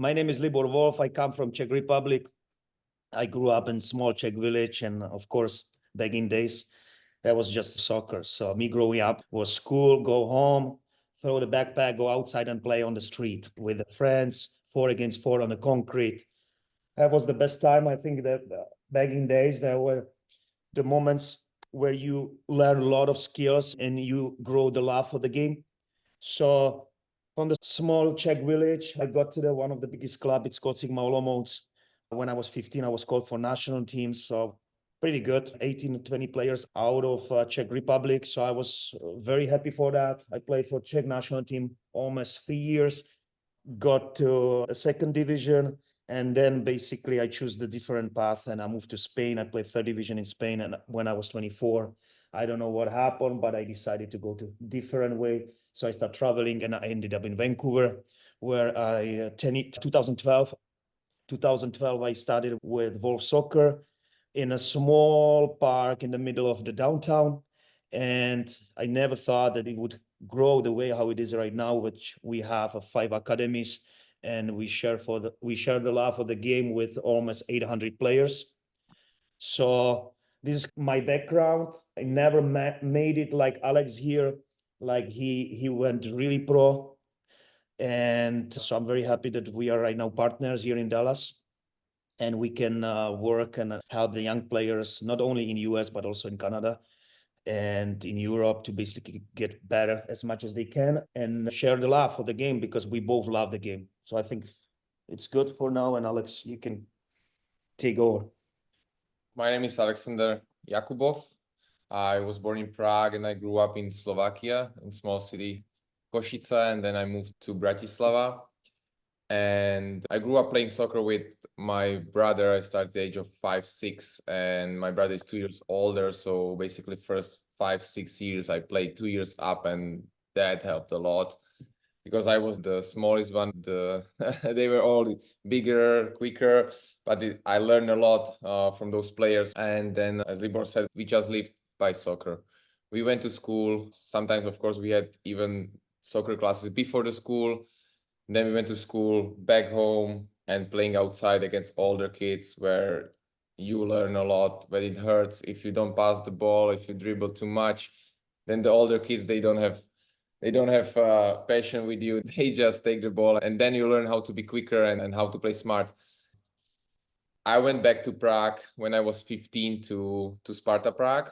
My name is Libor Volf. I come from Czech Republic. I grew up in small Czech village, and of course, back in days, that was just soccer. So me growing up was school, go home, throw the backpack, go outside and play on the street with the friends, 4 against 4 on the concrete. That was the best time. I think that back in days, there were the moments where you learn a lot of skills and you grow the love for the game. So from the small Czech village, I got to one of the biggest clubs. It's called Sigma Olomouc. When I was 15, I was called for national teams. So pretty good, 18 to 20 players out of Czech Republic. So I was very happy for that. I played for Czech national team almost 3 years, got to a second division. And then basically I chose the different path and I moved to Spain. I played third division in Spain. And when I was 24, I don't know what happened, but I decided to go to different way. So I started traveling and I ended up in Vancouver, where 2012, I started with Volf Soccer in a small park in the middle of the downtown. And I never thought that it would grow the way how it is right now, which we have 5 academies, and we share the love of the game with almost 800 players. So this is my background. I never made it like Alex here, like he went really pro. And so I'm very happy that we are right now partners here in Dallas, and we can work and help the young players, not only in US, but also in Canada and in Europe, to basically get better as much as they can and share the love for the game, because we both love the game. So I think it's good for now. And Alex, you can take over. My name is Alexander Jakubov. I was born in Prague and I grew up in Slovakia, in small city Košice, and then I moved to Bratislava. And I grew up playing soccer with my brother. I started at the age of 5, 6, and my brother is 2 years older. So basically first 5, 6 years, I played 2 years up, and that helped a lot because I was the smallest one. They were all bigger, quicker, but I learned a lot from those players. And then, as Libor said, we just lived by soccer. We went to school. Sometimes, of course, we had even soccer classes before the school. Then we went to school, back home, and playing outside against older kids, where you learn a lot, but it hurts if you don't pass the ball, if you dribble too much. Then the older kids, they don't have passion with you. They just take the ball, and then you learn how to be quicker and how to play smart. I went back to Prague when I was 15 to Sparta Prague,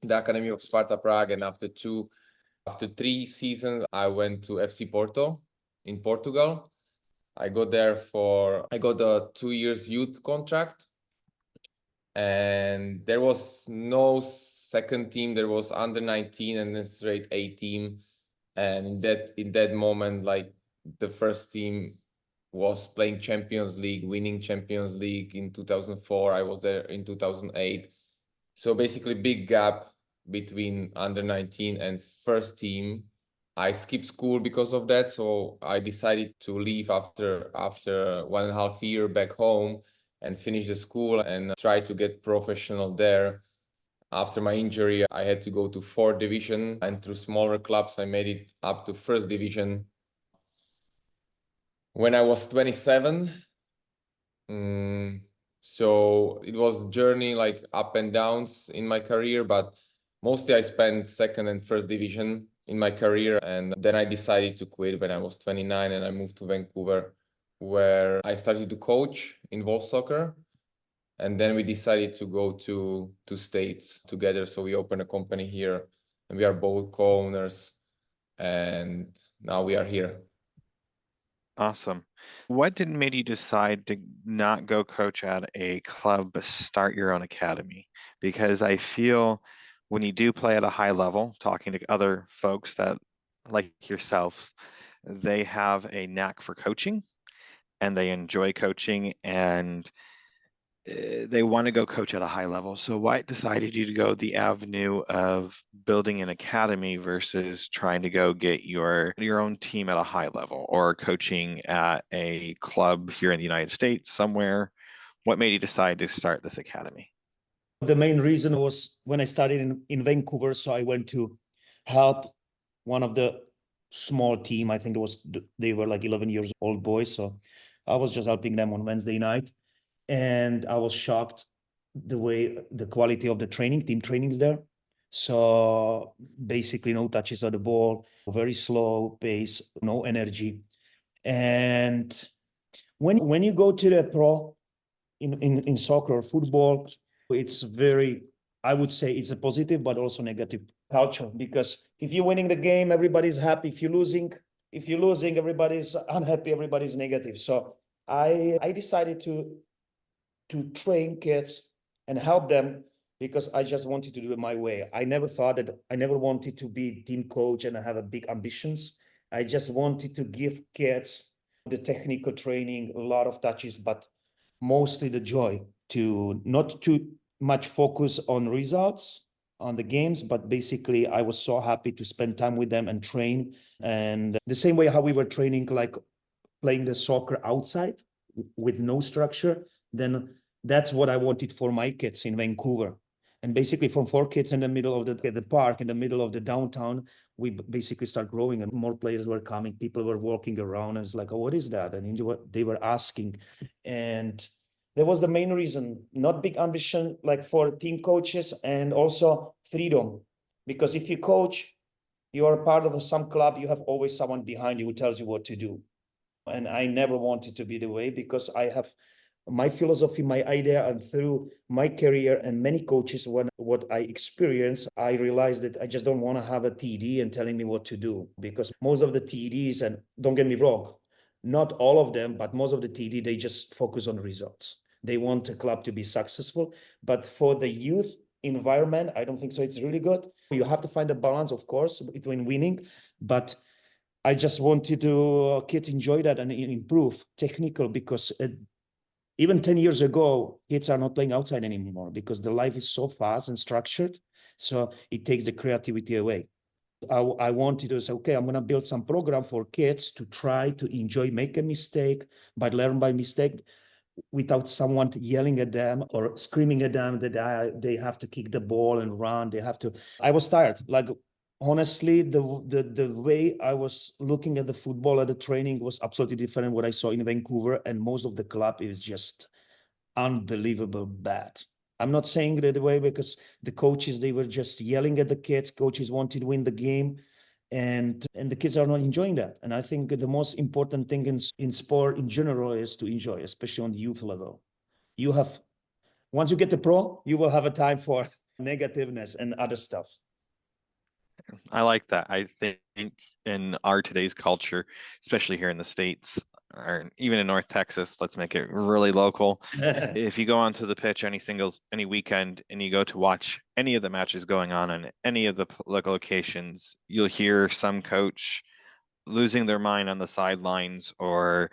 the Academy of Sparta Prague, and after 3 seasons, I went to FC Porto in Portugal. I got a 2 years youth contract, and there was no second team. There was under 19 and then straight A team. And in that moment, like, the first team was playing Champions League, winning Champions League in 2004. I was there in 2008. So basically big gap between under 19 and first team. I skipped school because of that, so I decided to leave after 1.5 years back home and finish the school and try to get professional there. After my injury, I had to go to 4th division, and through smaller clubs, I made it up to 1st division. When I was 27, so it was a journey, like up and downs in my career, but mostly I spent 2nd and 1st division in my career. And then I decided to quit when I was 29, and I moved to Vancouver, where I started to coach in Volf Soccer. And then we decided to go to States together. So we opened a company here, and we are both co-owners, and now we are here. Awesome. What made you decide to not go coach at a club, but start your own academy? Because I feel when you do play at a high level, talking to other folks that, like yourself, they have a knack for coaching and they enjoy coaching, and they want to go coach at a high level. So why decided you to go the avenue of building an academy versus trying to go get your own team at a high level or coaching at a club here in the United States somewhere? What made you decide to start this academy? The main reason was when I started in Vancouver. So I went to help one of the small team. I think they were like 11 years old boys. So I was just helping them on Wednesday night, and I was shocked the quality of the training, team trainings there. So basically no touches of the ball, very slow pace, no energy. And when you go to the pro in soccer or football, it's very, I would say it's a positive, but also negative culture, because if you're winning the game, everybody's happy. If you're losing, everybody's unhappy, everybody's negative. So I decided to train kids and help them, because I just wanted to do it my way. I never wanted to be team coach and I have a big ambitions. I just wanted to give kids the technical training, a lot of touches, but mostly the joy, to not too much focus on results on the games, but basically I was so happy to spend time with them and train. And the same way how we were training, like playing the soccer outside with no structure, then that's what I wanted for my kids in Vancouver. And basically from 4 kids in the middle of the park, in the middle of the downtown, we basically start growing and more players were coming. People were walking around and it's like, oh, what is that? And they were asking. And that was the main reason, not big ambition, like for team coaches, and also freedom. Because if you coach, you are part of some club, you have always someone behind you who tells you what to do. And I never wanted to be the way, because I have my philosophy, my idea, and through my career and many coaches, what I experienced, I realized that I just don't want to have a TD and telling me what to do, because most of the TDs, and don't get me wrong, not all of them, but most of the TD, they just focus on results. They want a club to be successful, but for the youth environment, I don't think so. It's really good. You have to find a balance, of course, between winning, but I just wanted to kids enjoy that and improve technical, because even 10 years ago, kids are not playing outside anymore because the life is so fast and structured. So it takes the creativity away. I wanted to say, okay, I'm going to build some program for kids to try to enjoy, make a mistake, but learn by mistake without someone yelling at them or screaming at them that they have to kick the ball and run. They have to. I was tired. Like, honestly, the way I was looking at the football at the training was absolutely different what I saw in Vancouver, and most of the club is just unbelievable bad. I'm not saying that way, because the coaches, they were just yelling at the kids. Coaches wanted to win the game, and the kids are not enjoying that. And I think the most important thing in sport in general is to enjoy, especially on the youth level. Once you get the pro, you will have a time for negativeness and other stuff. I like that. I think in our today's culture, especially here in the States, or even in North Texas, let's make it really local. If you go onto the pitch any weekend and you go to watch any of the matches going on any of the local locations, you'll hear some coach losing their mind on the sidelines or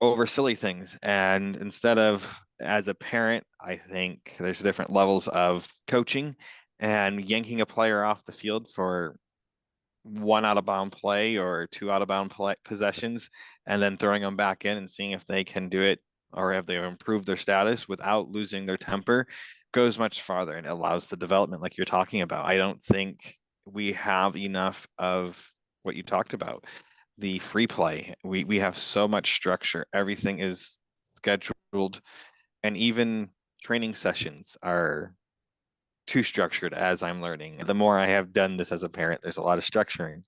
over silly things. And instead of, as a parent, I think there's different levels of coaching, and yanking a player off the field for one out of bound play or 2 out of bound possessions, and then throwing them back in and seeing if they can do it or if they've improved their status without losing their temper, goes much farther and allows the development like you're talking about. I don't think we have enough of what you talked about, the free play. We have so much structure. Everything is scheduled, and even training sessions are too structured, as I'm learning. The more I have done this as a parent, there's a lot of structuring.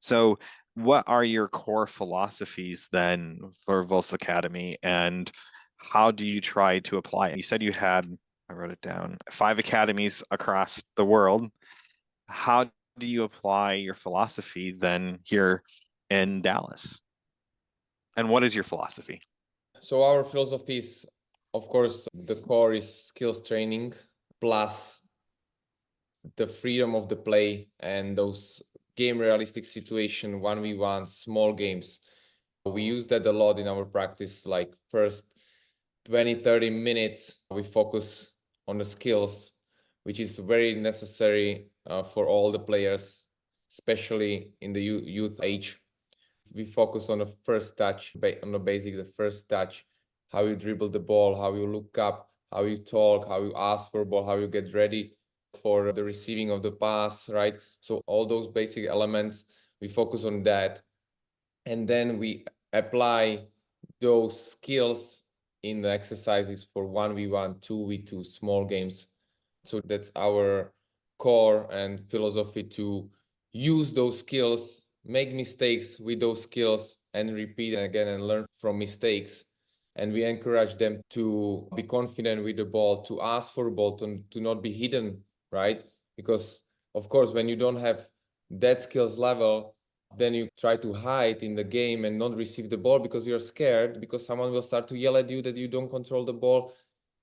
So what are your core philosophies then for Volf Academy, and how do you try to apply it? You said you had, I wrote it down, 5 academies across the world. How do you apply your philosophy then here in Dallas? And what is your philosophy? So our philosophy is, of course, the core is skills training plus the freedom of the play and those game realistic situation, 1v1, small games. We use that a lot in our practice, like first 20-30 minutes, we focus on the skills, which is very necessary for all the players, especially in the youth age. We focus on the first touch, on the basic, the first touch, how you dribble the ball, how you look up, how you talk, how you ask for a ball, how you get ready for the receiving of the pass, right? So all those basic elements, we focus on that. And then we apply those skills in the exercises for 1v1, 2v2 small games. So that's our core and philosophy, to use those skills, make mistakes with those skills, and repeat again and learn from mistakes. And we encourage them to be confident with the ball, to ask for a ball, to not be hidden, right? Because of course, when you don't have that skills level, then you try to hide in the game and not receive the ball because you're scared, because someone will start to yell at you that you don't control the ball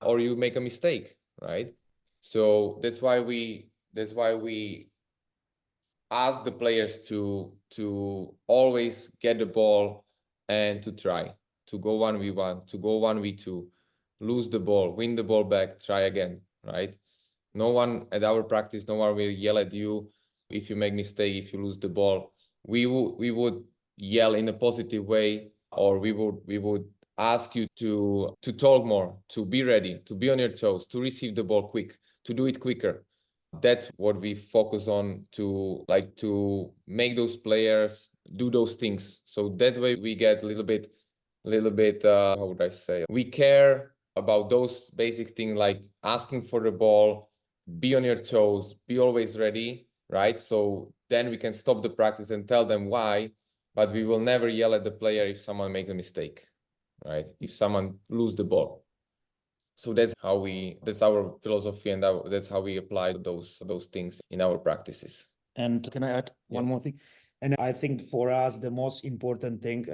or you make a mistake, right? So that's why we ask the players to always get the ball and to try to go 1v1, to go 1v2, lose the ball, win the ball back, try again, right? No one at our practice, no one will yell at you if you make mistake, if you lose the ball. We would yell in a positive way, or we would ask you to talk more, to be ready, to be on your toes, to receive the ball quick, to do it quicker. That's what we focus on, to make those players do those things. So that way we get a little bit, how would I say? We care about those basic things, like asking for the ball, be on your toes, be always ready, right? So then we can stop the practice and tell them why, but we will never yell at the player if someone makes a mistake, right? If someone lose the ball. So that's our philosophy, and that's how we apply those things in our practices. And can I add one more thing? And I think for us, the most important thing,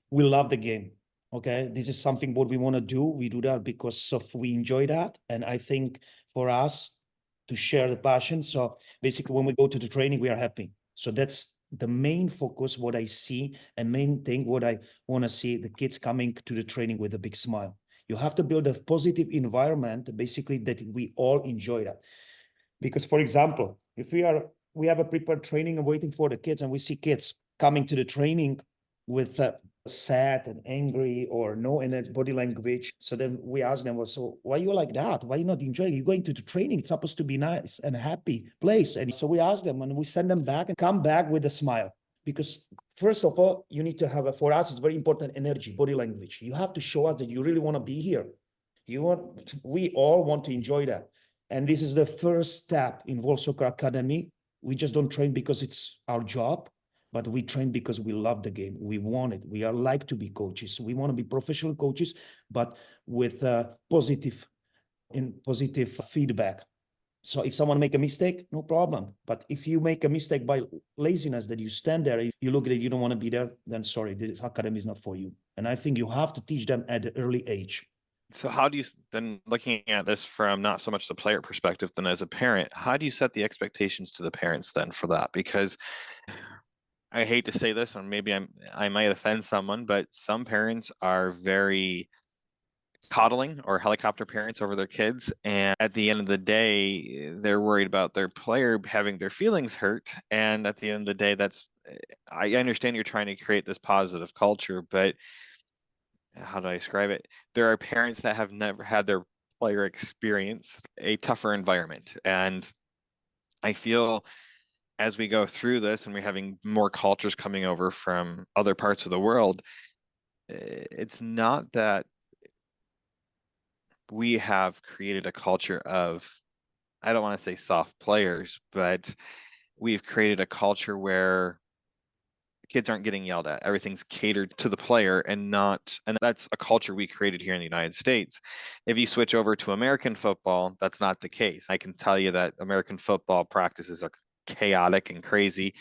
we love the game. Okay. This is something what we want to do. We do that because we enjoy that. And I think for us to share the passion. So basically when we go to the training, we are happy. So that's the main focus, what I see, and main thing, what I want to see, the kids coming to the training with a big smile. You have to build a positive environment, basically, that we all enjoy that. Because, for example, if we have a prepared training and waiting for the kids, and we see kids coming to the training with sad and angry or no body language, so then we ask them, well, so why are you like that? Why are you not enjoying? You're going to the training. It's supposed to be nice and happy place. And so we ask them, and we send them back and come back with a smile. Because first of all, you need to have for us, it's very important, energy, body language. You have to show us that you really want to be here. We all want to enjoy that. And this is the first step in Volf Soccer Academy. We just don't train because it's our job, but we train because we love the game. We want it. We are like to be coaches. We want to be professional coaches, but with positive feedback. So if someone make a mistake, no problem. But if you make a mistake by laziness, that you stand there, you look at it, you don't want to be there, then sorry, this academy is not for you. And I think you have to teach them at an early age. So how do you then, looking at this from not so much the player perspective, then as a parent, how do you set the expectations to the parents then for that? Because I hate to say this, and maybe I might offend someone, but some parents are very coddling or helicopter parents over their kids, and at the end of the day they're worried about their player having their feelings hurt. And at the end of the day, I understand you're trying to create this positive culture, but how do I describe it? There are parents that have never had their player experience a tougher environment, and I feel as we go through this and we're having more cultures coming over from other parts of the world, it's not that we have created a culture of, I don't want to say soft players, but we've created a culture where kids aren't getting yelled at. Everything's catered to the player and that's a culture we created here in the United States. If you switch over to American football, that's not the case. I can tell you that American football practices are chaotic and crazy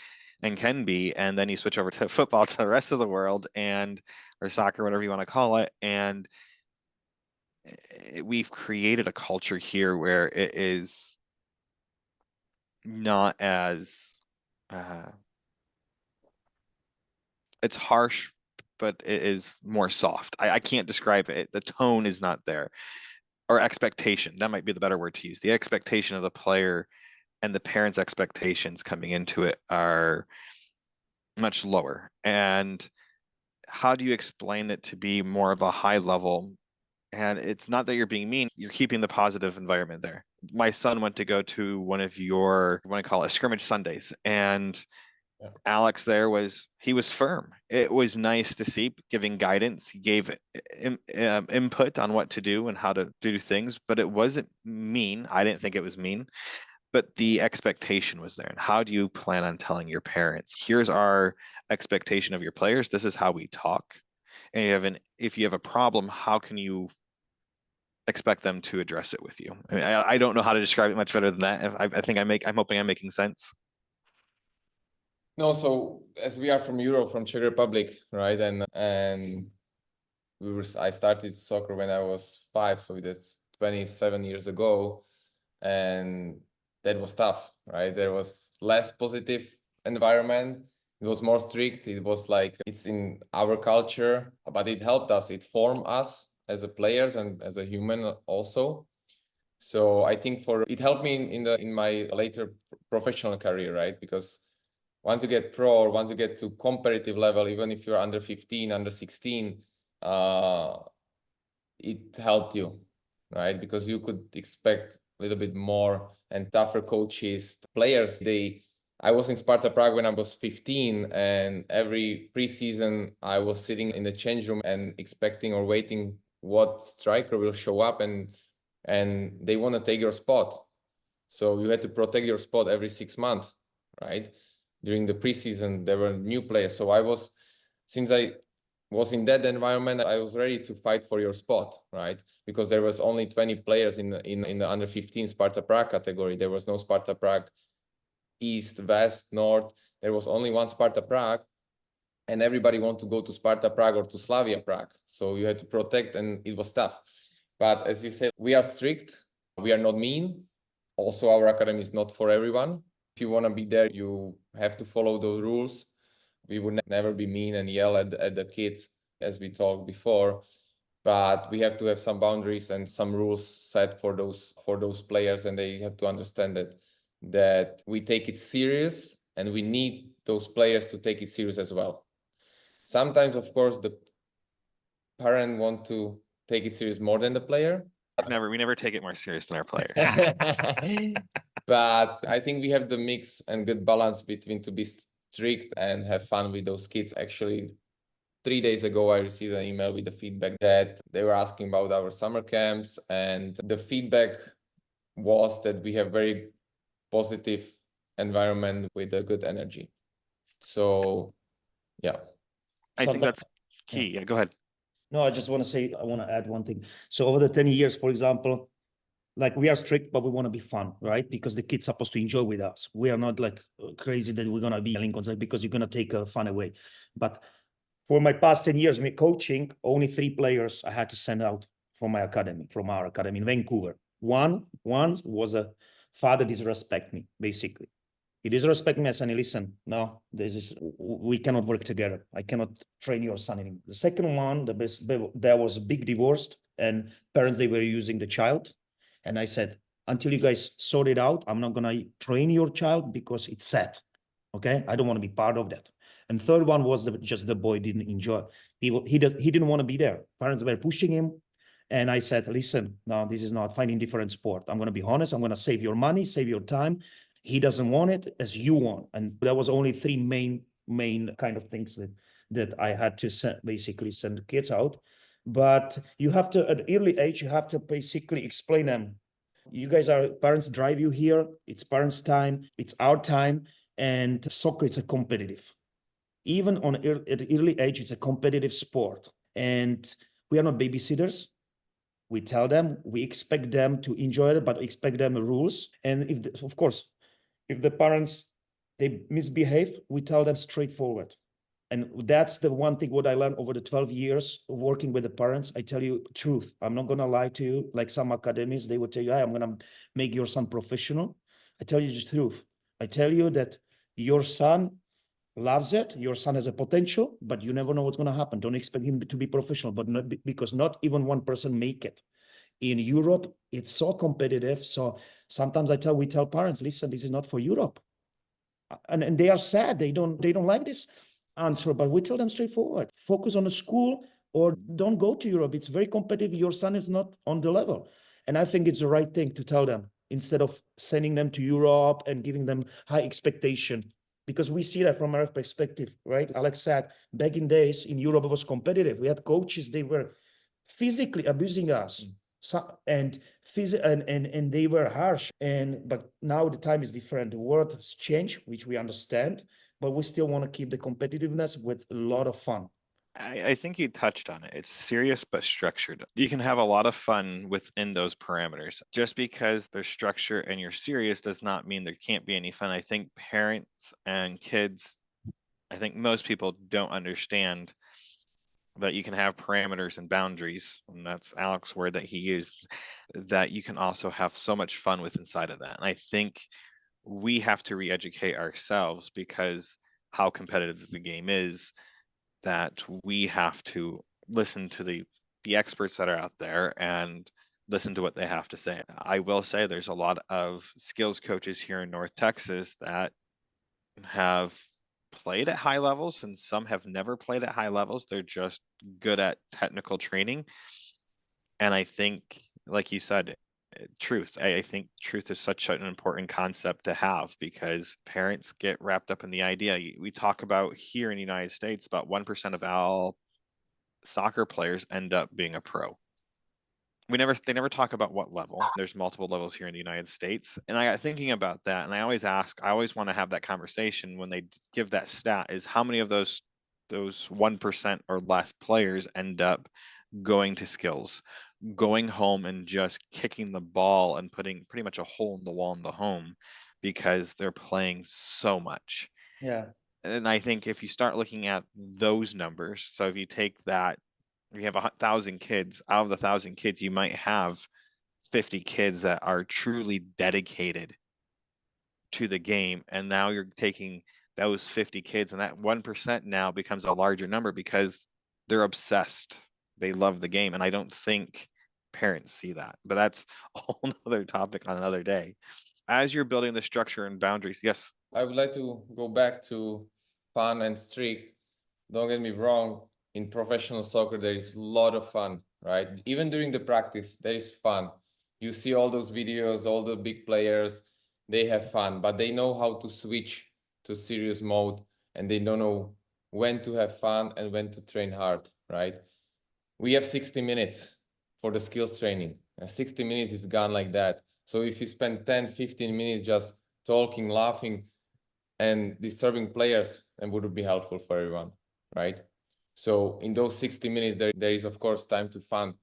and can be. And then you switch over to football to the rest of the world or soccer, whatever you want to call it. And we've created a culture here where it is not as it's harsh, but it is more soft. I can't describe it. The tone is not there. Or expectation, that might be the better word to use. The expectation of the player and the parents' expectations coming into it are much lower. And how do you explain it to be more of a high level? And it's not that you're being mean, you're keeping the positive environment there. My son went to go to one of your, what I call it, scrimmage Sundays. And Alex there he was firm. It was nice to see, giving guidance. He gave input on what to do and how to do things, but it wasn't mean. I didn't think it was mean, but the expectation was there. And how do you plan on telling your parents, here's our expectation of your players, this is how we talk, and if you have a problem, how can you expect them to address it with you? I mean, I don't know how to describe it much better than that. I think I'm hoping I'm making sense. No, so as we are from Europe, from Czech Republic, right? And I started soccer when I was 5, so that's 27 years ago. And that was tough, right? There was less positive environment. It was more strict. It was like, it's in our culture, but it helped us. It formed us as a players and as a human also. So I think it helped me in my later professional career, right? Because once you get pro, or once you get to competitive level, even if you're under 15, under 16, it helped you, right? Because you could expect a little bit more and tougher coaches, players. I was in Sparta Prague when I was 15, and every preseason I was sitting in the change room and expecting or waiting what striker will show up, and they want to take your spot. So you had to protect your spot every 6 months, right? During the preseason, there were new players. So since I was in that environment, I was ready to fight for your spot, right? Because there was only 20 players in the under 15 Sparta Prague category. There was no Sparta Prague East, West, North. There was only one Sparta Prague, and everybody wanted to go to Sparta Prague or to Slavia Prague. So you had to protect, and it was tough. But as you said, we are strict. We are not mean. Also, our academy is not for everyone. If you want to be there, you have to follow those rules. We would never be mean and yell at the kids, as we talked before, but we have to have some boundaries and some rules set for those players, and they have to understand that we take it serious, and we need those players to take it serious as well. Sometimes, of course, the parent want to take it serious more than the player. We never take it more serious than our players. But I think we have the mix and good balance between to be strict and have fun with those kids. Actually, 3 days ago, I received an email with the feedback that they were asking about our summer camps, and the feedback was that we have very positive environment with a good energy. So, yeah. I think that's key. Yeah, go ahead. No, I just want to add one thing. So over the 10 years, for example, like we are strict, but we want to be fun, right? Because the kid's supposed to enjoy with us. We are not like crazy that we're going to be yelling because you're going to take fun away. But for my past 10 years, me coaching, only 3 players I had to send out from our academy in Vancouver. One was a father disrespect me, basically. He disrespect me. I said, listen, no, we cannot work together. I cannot train your son anymore. The second one, there was a big divorce, and parents, they were using the child. And I said, until you guys sort it out, I'm not going to train your child because it's sad. Okay. I don't want to be part of that. And third one was just the boy didn't enjoy. He didn't want to be there. Parents were pushing him. And I said, listen, no, this is not finding different sport. I'm going to be honest. I'm going to save your money, save your time. He doesn't want it as you want. And there was only 3 main kind of things that I had to basically send the kids out. But you have to, at early age, you have to basically explain them. You guys parents drive you here. It's parents' time. It's our time. And soccer is a competitive. Even at early age, it's a competitive sport. And we are not babysitters. We tell them, we expect them to enjoy it, but expect them the rules. And if the parents, they misbehave, we tell them straightforward. And that's the one thing what I learned over the 12 years of working with the parents. I tell you truth. I'm not going to lie to you. Like some academies, they would tell you, hey, I'm going to make your son professional. I tell you the truth. I tell you that your son loves it. Your son has a potential, but you never know what's going to happen. Don't expect him to be professional, but because not even one person make it. In Europe, it's so competitive. So sometimes we tell parents, listen, this is not for Europe. And they are sad. They don't like this answer, but we tell them straightforward, focus on the school or don't go to Europe. It's very competitive. Your son is not on the level. And I think it's the right thing to tell them instead of sending them to Europe and giving them high expectation, because we see that from our perspective, right? Alex said, back in days in Europe, it was competitive. We had coaches, they were physically abusing us. And they were harsh. But now the time is different. The world has changed, which we understand, but we still want to keep the competitiveness with a lot of fun. I think you touched on it. It's serious but structured. You can have a lot of fun within those parameters. Just because there's structure and you're serious does not mean there can't be any fun. I think parents and kids, I think most people don't understand that you can have parameters and boundaries, and that's Alex's word that he used, that you can also have so much fun with inside of that. And I think we have to re-educate ourselves, because how competitive the game is, that we have to listen to the experts that are out there and listen to what they have to say. I will say there's a lot of skills coaches here in North Texas that have played at high levels, and some have never played at high levels. They're just good at technical training. And I think, like you said, truth. I think truth is such an important concept to have, because parents get wrapped up in the idea. We talk about here in the United States, about 1% of all soccer players end up being a pro. They never talk about what level. There's multiple levels here in the United States. And I got thinking about that, and I always want to have that conversation when they give that stat, is how many of those 1% or less players end up going to skills, going home and just kicking the ball and putting pretty much a hole in the wall in the home, because they're playing so much. Yeah. And I think if you start looking at those numbers, so if you take that, you have 1,000 kids, out of the 1,000 kids, you might have 50 kids that are truly dedicated to the game. And now you're taking those 50 kids, and that 1% now becomes a larger number, because they're obsessed. They love the game. And I don't think parents see that, but that's a whole nother topic on another day. As you're building the structure and boundaries, yes. I would like to go back to fun and strict. Don't get me wrong, in professional soccer, there is a lot of fun, right? Even during the practice, there is fun. You see all those videos, all the big players, they have fun, but they know how to switch to serious mode, and they don't know when to have fun and when to train hard, right? We have 60 minutes for the skills training, and 60 minutes is gone like that. So if you spend 10, 15 minutes just talking, laughing, and disturbing players, then would be helpful for everyone, right? So in those 60 minutes, there is of course time to fun,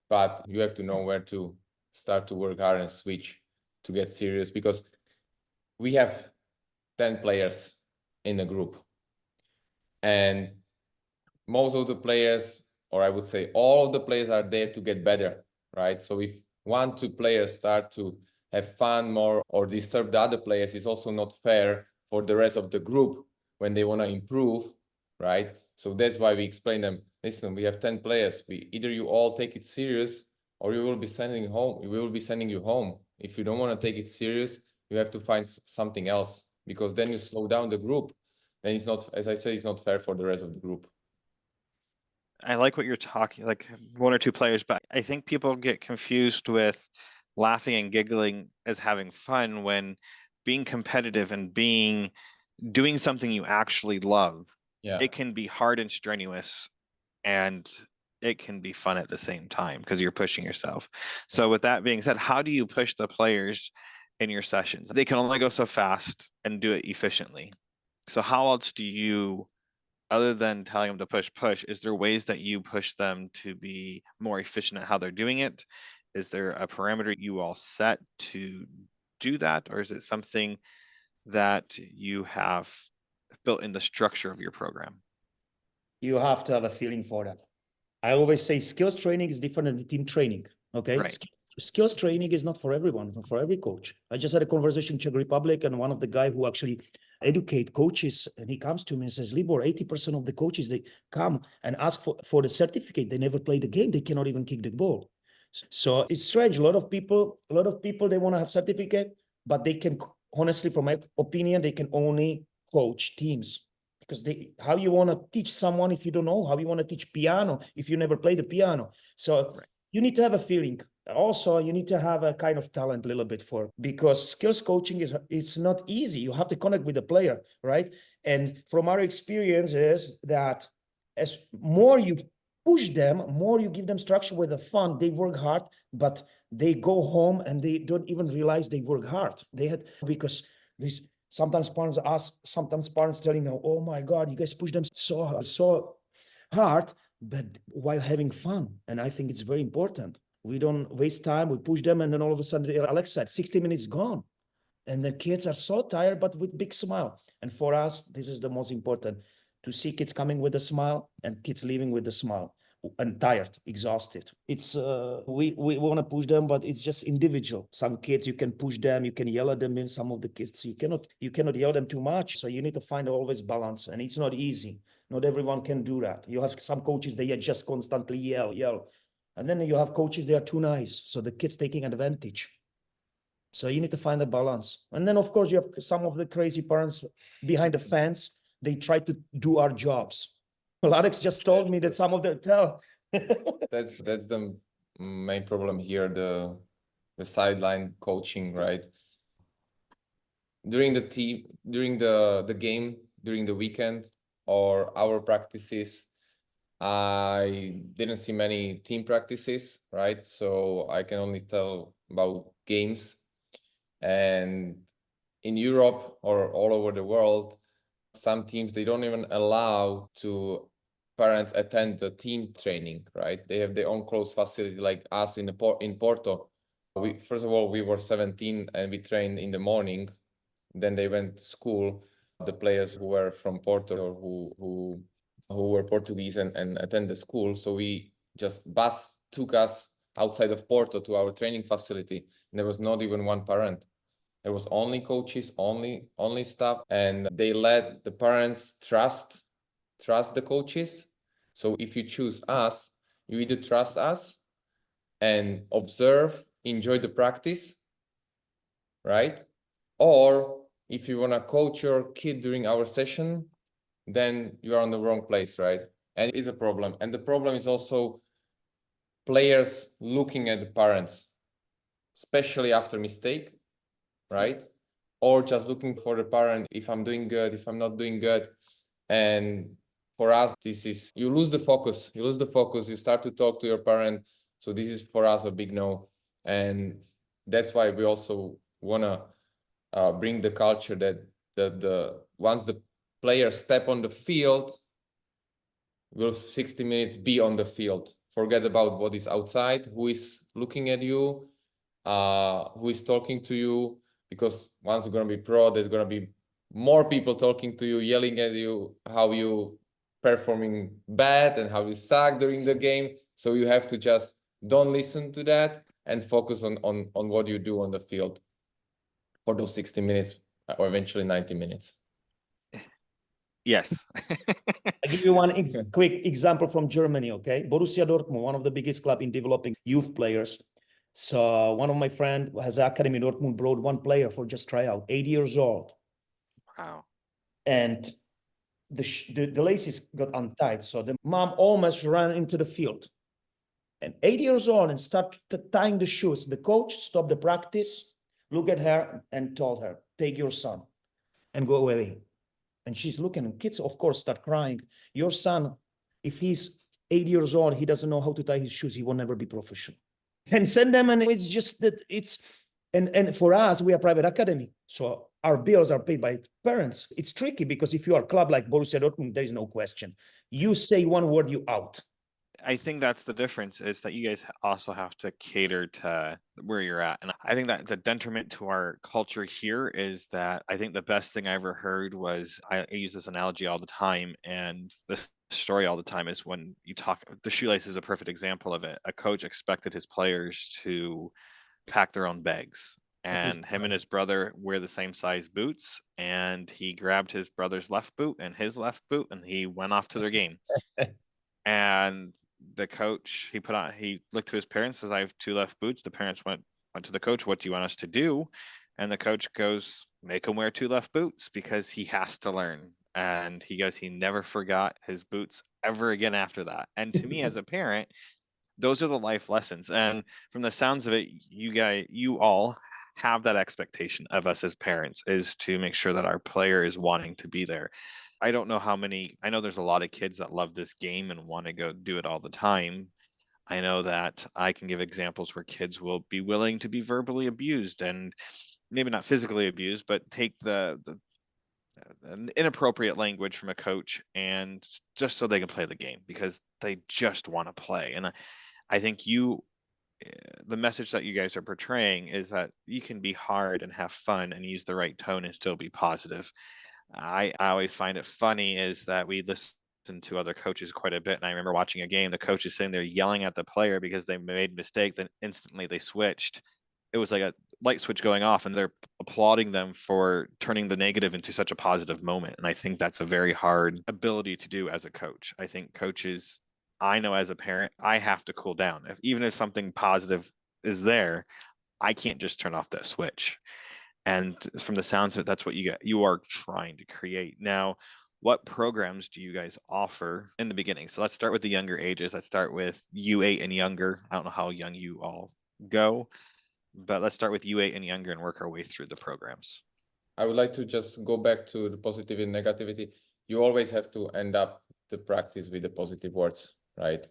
but you have to know where to start to work hard and switch to get serious, because we have 10 players in a group, and most of the players, or I would say all of the players, are there to get better, right? So if 1, 2 players start to have fun more or disturb the other players, it's also not fair for the rest of the group when they want to improve, right? So that's why we explain them, listen, we have 10 players. Either you all take it serious, or we will be sending you home. If you don't want to take it serious, you have to find something else, because then you slow down the group. Then it's not, as I say, it's not fair for the rest of the group. I like what you're talking, like 1 or 2 players, but I think people get confused with laughing and giggling as having fun, when being competitive and doing something you actually love, it can be hard and strenuous, and it can be fun at the same time, because you're pushing yourself. So with that being said, how do you push the players in your sessions? They can only go so fast and do it efficiently. So how else do you, other than telling them to push, is there ways that you push them to be more efficient at how they're doing it? Is there a parameter you all set to do that? Or is it something that you have built in the structure of your program? You have to have a feeling for that. I always say skills training is different than team training. Okay. Right. Skills training is not for everyone, not for every coach. I just had a conversation in Czech Republic, and one of the guy who actually educate coaches, and he comes to me and says, Libor, 80% of the coaches, they come and ask for the certificate. They never play the game. They cannot even kick the ball. So it's strange. A lot of people, they want to have certificate, but they can, honestly, from my opinion, they can only coach teams. Because how you want to teach someone if you don't know? How you want to teach piano if you never play the piano? So you need to have a feeling. Also, you need to have a kind of talent a little bit for, because skills coaching it's not easy. You have to connect with the player, right? And from our experience is that as more you push them, more you give them structure with the fun, they work hard, but they go home and they don't even realize they work hard. They had, because this sometimes parents telling me, oh my God, you guys push them so hard, but while having fun. And I think it's very important. We don't waste time, we push them, and then all of a sudden, Alex said, 60 minutes gone. And the kids are so tired, but with big smile. And for us, this is the most important, to see kids coming with a smile and kids leaving with a smile and tired, exhausted. It's we want to push them, but it's just individual. Some kids you can push them, you can yell at them. In some of the kids you cannot yell them too much. So you need to find always balance, and it's not easy. Not everyone can do that. You have some coaches, they just constantly yell. And then you have coaches, they are too nice. So the kids taking advantage. So you need to find a balance. And then, of course, you have some of the crazy parents behind the fence. They try to do our jobs. Well, Alex just told me that some of them tell. That's the main problem here, the sideline coaching, right? During the game, during the weekend or our practices, I didn't see many team practices, right? So I can only tell about games. And in Europe or all over the world, some teams, they don't even allow to parents attend the team training, right? They have their own closed facility, like us in Porto. First of all, we were 17 and we trained in the morning. Then they went to school. The players who were from Porto or who were Portuguese and attended school. So we just bus took us outside of Porto to our training facility. And there was not even one parent. There was only coaches, only staff, and they let the parents trust the coaches. So if you choose us, you either trust us and observe, enjoy the practice, right? Or if you want to coach your kid during our session, then you are on the wrong place, right? And it's a problem. And the problem is also players looking at the parents, especially after mistake, right? Or just looking for the parent, if I'm doing good, if I'm not doing good. And for us, this is, you lose the focus, you start to talk to your parent. So this is for us a big no. And that's why we also want to bring the culture that the once the players step on the field, will 60 minutes be on the field. Forget about what is outside, who is looking at you, who is talking to you. Because once you're going to be pro, there's going to be more people talking to you, yelling at you, how you performing bad and how you suck during the game. So you have to just don't listen to that and focus on what you do on the field for those 60 minutes or eventually 90 minutes. Yes. I'll give you one quick example from Germany, okay? Borussia Dortmund, one of the biggest club in developing youth players. So one of my friend has an academy in Dortmund, brought one player for just tryout, 8 years old. Wow. And the laces got untied. So the mom almost ran into the field. And 8 years old and start tying the shoes. The coach stopped the practice, looked at her and told her, take your son and go away. And she's looking, and kids, of course, start crying. Your son, if he's 8 years old, he doesn't know how to tie his shoes, he will never be professional. And send them, and it's just that it's, and for us, we are private academy. So our bills are paid by parents. It's tricky because if you are a club like Borussia Dortmund, there is no question. You say one word, you out. I think that's the difference, is that you guys also have to cater to where you're at. And I think that's a detriment to our culture here, is that I think the best thing I ever heard was, I use this analogy all the time, and the story all the time is when you talk, the shoelace is a perfect example of it. A coach expected his players to pack their own bags, and him and his brother wear the same size boots, and he grabbed his brother's left boot and his left boot, and he went off to their game. And the coach, he looked to his parents, says, I have two left boots. The parents went to the coach, what do you want us to do? And the coach goes, make him wear two left boots, because he has to learn. And he goes, he never forgot his boots ever again after that. And to me as a parent, those are the life lessons. And from the sounds of it, you all have that expectation of us as parents, is to make sure that our player is wanting to be there. I don't know how many, I know there's a lot of kids that love this game and want to go do it all the time. I know that I can give examples where kids will be willing to be verbally abused, and maybe not physically abused, but take the an inappropriate language from a coach, and just so they can play the game because they just want to play. And I think the message that you guys are portraying is that you can be hard and have fun and use the right tone and still be positive. I always find it funny is that we listen to other coaches quite a bit. And I remember watching a game, the coach is sitting there yelling at the player because they made a mistake, then instantly they switched. It was like a light switch going off, and they're applauding them for turning the negative into such a positive moment. And I think that's a very hard ability to do as a coach. I think coaches, I know as a parent, I have to cool down. Even if something positive is there, I can't just turn off that switch. And from the sounds of it, that's what you are trying to create. Now, what programs do you guys offer in the beginning? So let's start with the younger ages. Let's start with U8 and younger. I don't know how young you all go, but let's start with U8 and younger and work our way through the programs. I would like to just go back to the positivity and negativity. You always have to end up the practice with the positive words, right?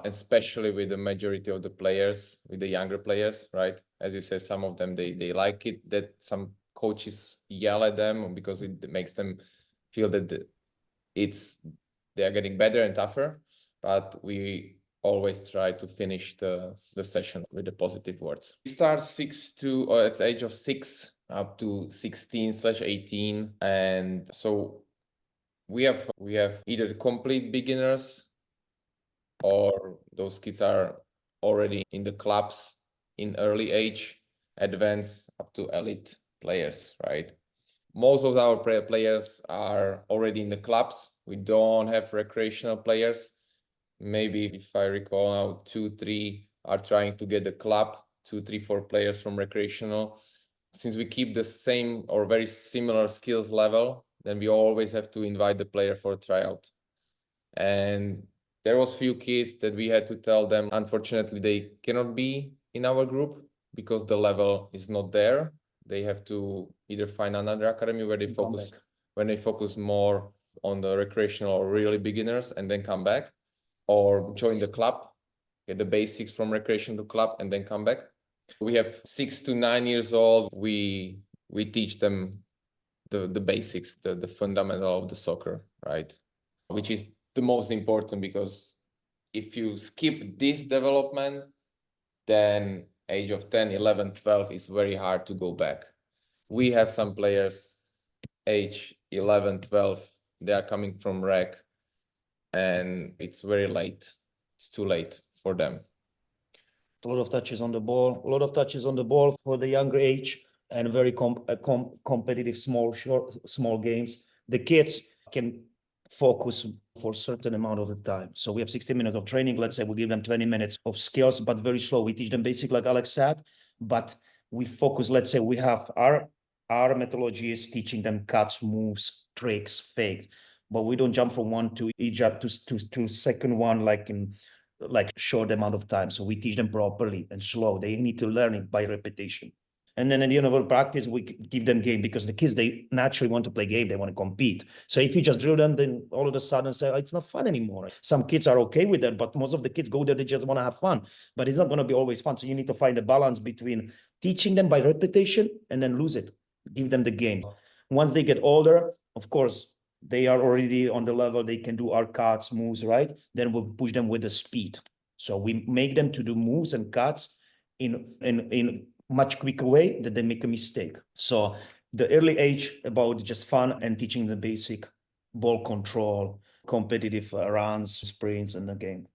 Especially with the majority of the players, with the younger players, right? As you said, some of them, they like it that some coaches yell at them because it makes them feel that they're getting better and tougher. But we always try to finish the session with the positive words. We start at the age of 6 up to 16/18, and so we have either complete beginners, or those kids are already in the clubs in early age, advanced up to elite players, right? Most of our players are already in the clubs. We don't have recreational players. Maybe, if I recall now, 2, 3 are trying to get the club, 2, 3, 4 players from recreational. Since we keep the same or very similar skills level, then we always have to invite the player for a tryout. And there was few kids that we had to tell them, unfortunately, they cannot be in our group because the level is not there. They have to either find another academy where they focus more on the recreational or really beginners and then come back, or join the club, get the basics from recreation to club and then come back. We have 6 to 9 years old. We teach them the basics, the fundamental of the soccer, right? Which is the most important, because if you skip this development, then age of 10, 11, 12 is very hard to go back. We have some players age 11, 12, they are coming from rec, and it's very late. It's too late for them. A lot of touches on the ball for the younger age, and very competitive small games. The kids can focus for a certain amount of the time. So we have 60 minutes of training. Let's say we give them 20 minutes of skills, but very slow. We teach them basic, like Alex said, but we focus. Let's say we have our methodology is teaching them cuts, moves, tricks, fakes, but we don't jump from one to each up to second one like in short amount of time. So we teach them properly and slow. They need to learn it by repetition. And then at the end of our practice, we give them game, because the kids, they naturally want to play game. They want to compete. So if you just drill them, then all of a sudden say, oh, it's not fun anymore. Some kids are okay with that, but most of the kids go there, they just want to have fun. But it's not going to be always fun. So you need to find a balance between teaching them by repetition and then lose it. Give them the game. Once they get older, of course, they are already on the level, they can do our cuts, moves, right? Then we'll push them with the speed. So we make them to do moves and cuts in much quicker way that they make a mistake. So the early age about just fun and teaching the basic ball control, competitive runs, sprints in the game.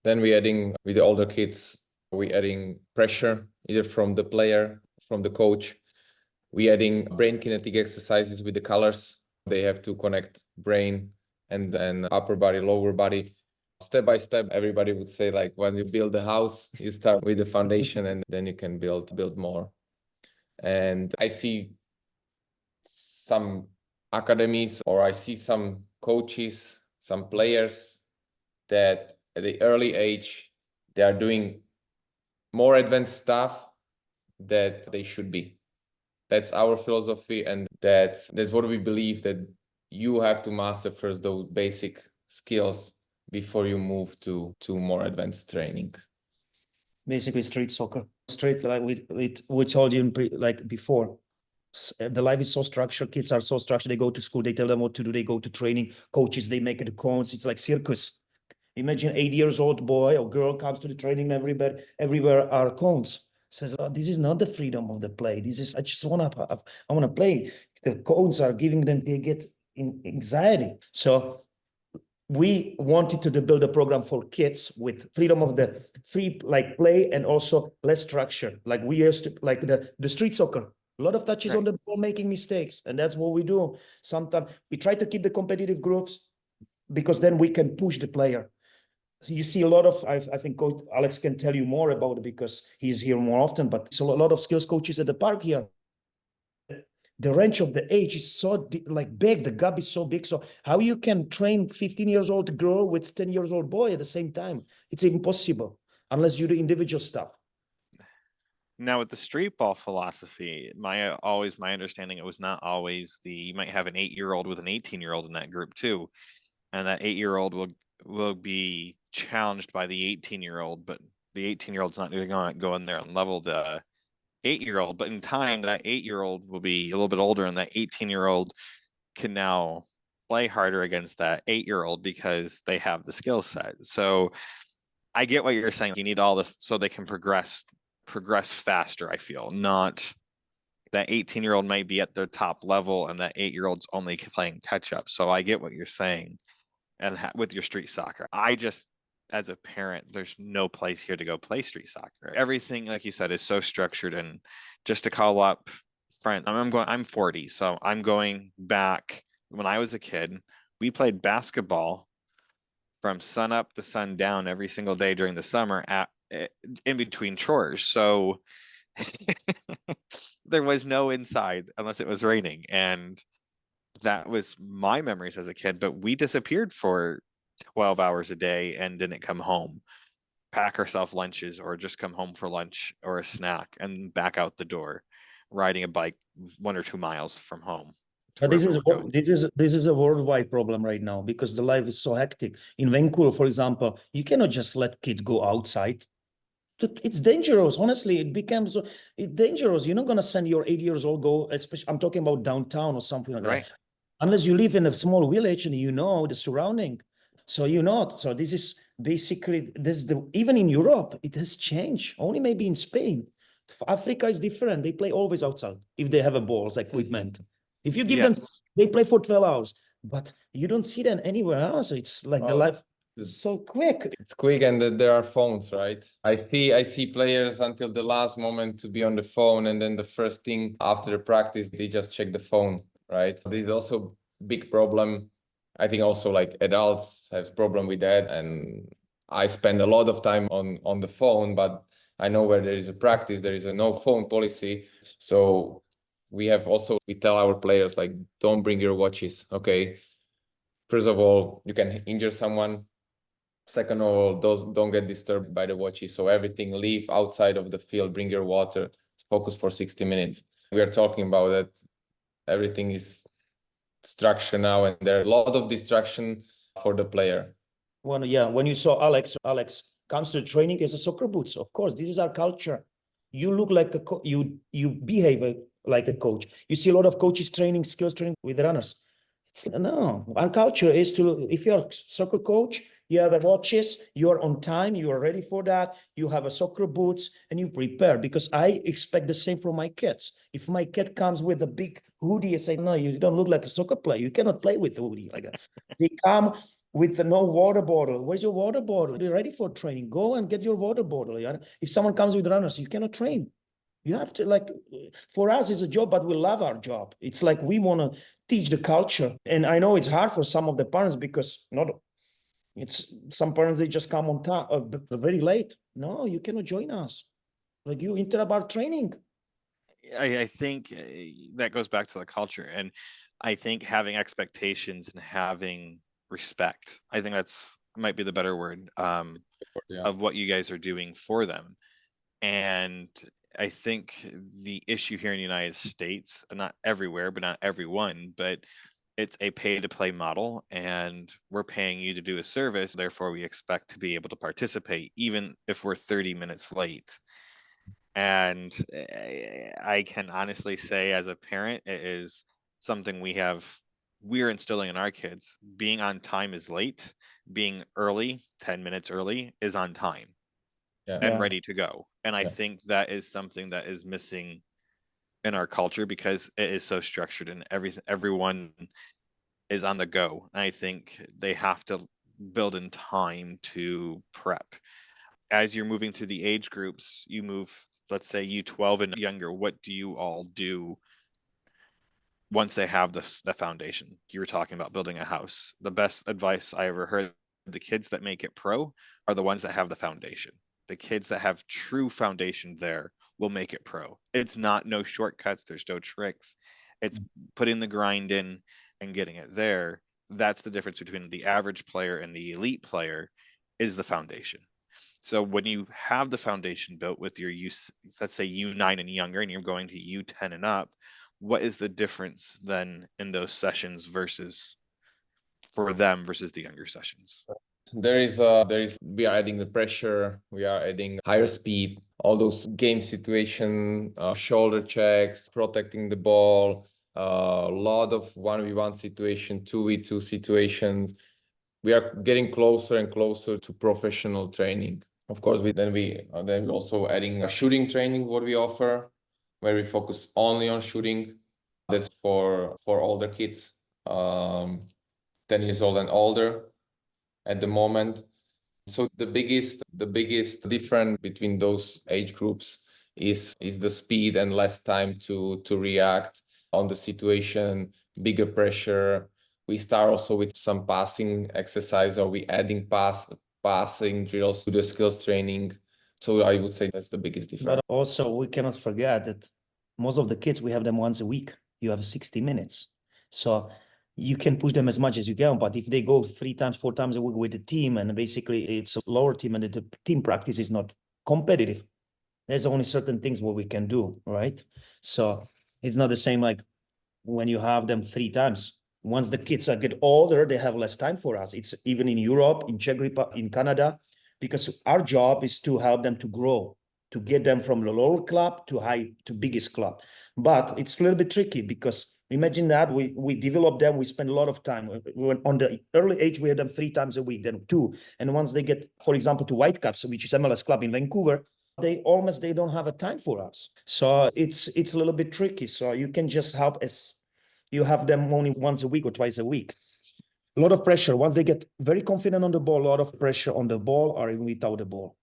Then we're adding, with the older kids, we're adding pressure, either from the player, from the coach. We're adding brain kinetic exercises with the colors. They have to connect brain and then upper body, lower body. Step by step, everybody would say, like, when you build a house, you start with the foundation and then you can build more. And I see some academies, or I see some coaches, some players that at the early age, they are doing more advanced stuff that they should be. That's our philosophy, and that's what we believe, that you have to master first those basic skills before you move to more advanced training. Basically street soccer. Street, like we told you like before. The life is so structured. Kids are so structured. They go to school. They tell them what to do. They go to training. Coaches, they make the cones. It's like circus. Imagine 8 years old boy or girl comes to the training. Everywhere are cones. Says, oh, this is not the freedom of the play. This is, I just want to play. The cones are giving them, they get in anxiety. So we wanted to build a program for kids with freedom of the free like play and also less structure. Like we used to, like the street soccer. A lot of touches on the ball, making mistakes, and that's what we do. Sometimes we try to keep the competitive groups because then we can push the player. So you see a lot of, I think Coach Alex can tell you more about it because he's here more often, but it's a lot of skills coaches at the park here. The range of the age is so like big, the gap is so big. So how you can train 15 years old girl with 10 years old boy at the same time? It's impossible unless you do individual stuff. Now with the street ball philosophy, my understanding, it was not always you might have an 8-year-old with an 18-year-old in that group too. And that 8-year-old will be challenged by the 18-year-old, but the 18-year-old's not going to go in there and level the 8-year-old. But in time, that 8-year-old will be a little bit older, and that 18-year-old can now play harder against that 8-year-old because they have the skill set. So I get what you're saying. You need all this so they can progress faster. I feel not that 18-year-old might be at their top level and that 8-year-old's only playing catch up. So I get what you're saying. And with your street soccer, I just, as a parent, there's no place here to go play street soccer. Everything, like you said, is so structured. And just to call up friends, I'm 40, so I'm going back when I was a kid. We played basketball from sun up to sun down every single day during the summer in between chores. So there was no inside unless it was raining. And that was my memories as a kid, but we disappeared for 12 hours a day and didn't come home, pack ourselves lunches or just come home for lunch or a snack and back out the door, riding a bike 1 or 2 miles from home. But this is a worldwide problem right now because the life is so hectic. In Vancouver, for example, you cannot just let kids go outside. It's dangerous. Honestly, it becomes dangerous. You're not going to send your 8 years old go, especially I'm talking about downtown or something like that. Unless you live in a small village and you know the surrounding. So you're not. So this is basically, even in Europe, it has changed. Only maybe in Spain. Africa is different. They play always outside if they have a balls equipment. If you give them, they play for 12 hours. But you don't see them anywhere else. It's like the life is so quick. It's quick, and there are phones, right? I see players until the last moment to be on the phone, and then the first thing after the practice, they just check the phone, right? There's also big problem. I think also like adults have problem with that, and I spend a lot of time on the phone, but I know where there is a practice, there is a no phone policy. So we tell our players, like, don't bring your watches, okay? First of all, you can injure someone. Second of all, don't get disturbed by the watches. So everything, leave outside of the field, bring your water, focus for 60 minutes. We are talking about that everything is structure now, and there are a lot of distraction for the player. When you saw Alex comes to training as a soccer boots. Of course, this is our culture. You look like you behave like a coach. You see a lot of coaches training, skills training with runners. No, our culture is if you're a soccer coach, you have a watches, you're on time, you are ready for that, you have a soccer boots, and you prepare, because I expect the same from my kids. If my kid comes with a big hoodie, I say, no, you don't look like a soccer player. You cannot play with the hoodie like that. They come with no water bottle. Where's your water bottle? You're ready for training. Go and get your water bottle. Yeah? If someone comes with runners, you cannot train. You have to, for us, it's a job, but we love our job. It's like we want to teach the culture. And I know it's hard for some of the parents because some parents, they just come on time, very late. No, you cannot join us. Like, you interrupt our training. I think that goes back to the culture. And I think having expectations and having respect, I think might be the better word. Yeah. of what you guys are doing for them. And I think the issue here in the United States, not everywhere, but not everyone, but it's a pay to play model, and we're paying you to do a service. Therefore, we expect to be able to participate, even if we're 30 minutes late. And I can honestly say, as a parent, it is something we're instilling in our kids. Being on time is late, being early, 10 minutes early, is on time Yeah. and Yeah. ready to go. And I Yeah. think that is something that is missing in our culture because it is so structured and everyone is on the go. And I think they have to build in time to prep. As you're moving through the age groups, you move, let's say U12 and younger, what do you all do once they have the foundation? You were talking about building a house. The best advice I ever heard, the kids that make it pro are the ones that have the foundation. The kids that have true foundation there will make it pro. It's not no shortcuts, there's no tricks. It's putting the grind in and getting it there. That's the difference between the average player and the elite player, is the foundation. So when you have the foundation built with your let's say U9 and younger, and you're going to U10 and up, what is the difference then in those sessions versus for them versus the younger sessions? We are adding the pressure, we are adding higher speed, all those game situation, shoulder checks, protecting the ball, a lot of 1v1 situation, 2v2 situations. We are getting closer and closer to professional training. Of course, we also adding a shooting training, what we offer, where we focus only on shooting. That's for older kids, 10 years old and older at the moment. So the biggest difference between those age groups is the speed and less time to react on the situation, bigger pressure. We start also with some passing exercise, or we adding passing drills to the skills training. So I would say that's the biggest difference. But also we cannot forget that most of the kids, we have them once a week. You have 60 minutes. So you can push them as much as you can, but if they go 3 times, 4 times a week with the team, and basically it's a lower team and the team practice is not competitive, there's only certain things what we can do, right? So it's not the same like when you have them 3 times. Once the kids are get older, they have less time for us. It's even in Europe, in Czech Republic, in Canada, because our job is to help them to grow, to get them from the lower club to biggest club. But it's a little bit tricky because imagine that we develop them, we spend a lot of time. When on the early age, we have them 3 times a week, then 2. And once they get, for example, to Whitecaps, which is MLS club in Vancouver, they don't have a time for us. So it's a little bit tricky. So you can just help as you have them only once a week or twice a week. A lot of pressure. Once they get very confident on the ball, a lot of pressure on the ball or even without the ball.